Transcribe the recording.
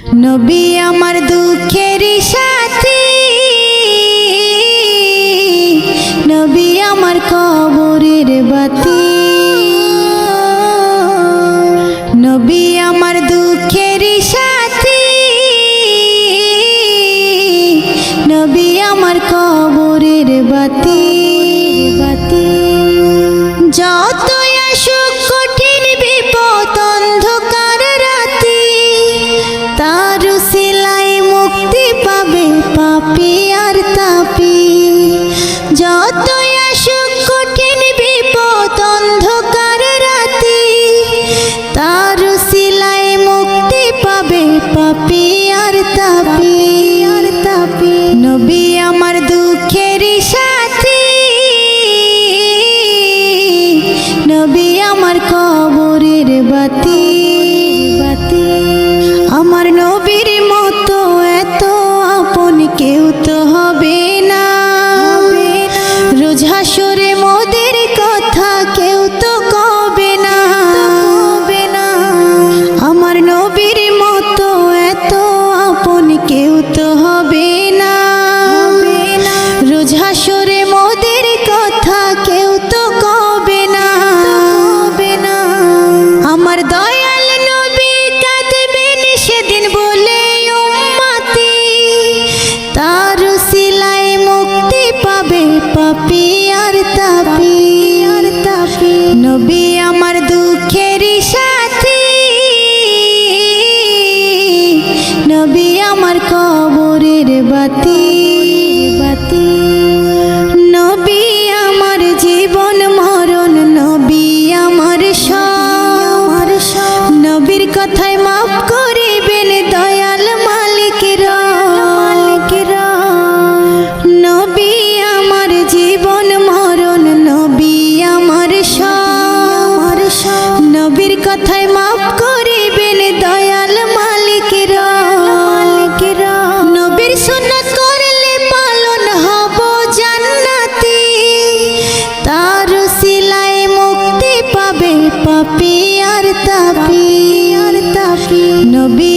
নবী আমার দুঃখের সাথী, নবী আমার কবরের বাতি। নবী আমার দুঃখের সাথী, নবী আমার কবরের বাতি। যতই আসুক কঠিন বিপদ অন্ধকার রাতি, তার উসিলায় মুক্তি পাবে পাপী আর তাপী। যতই আসুক কঠিন বিপদ অন্ধকার রাতি, তার উসিলায় মুক্তি পাবে পাপী আর তাপী। নবী আমার দুঃখের সাথী, নবী আমার কবরের বাতি। আমার নবীর মতো এত আপন কেউ তো হবে না, রোজ হাসরে মোদের কথা কেউ তো কবে না। আমার নবীর মতো এত আপন কেউ তো হবে না, রোজ হাসরে মোদের কথা কেউ তো কবে না। আমার দয়াল নবী কাঁদবেন সেদিন বলে উম্মতি, তার উসিলায় মুক্তি পাবে পাপী আর তাপী। নবী আমার দুঃখের সাথী, নবী আমার কবরের বাতি। নবী আমার জীবন মরণ, নবী আমার সব। নবীর কথায় মাফ করিবেন দয়াল মালিকেরা। নবী আমার জীবন মরণ, নবী আমার সব। নবীর কথায় মাফ করিবেন দয়াল মালিকেরা। নবীর সুন্নাত করলে পালন হব জান্নাতি, তার উসিলায় মুক্তি পাবে পাপী আর তাপী। নবী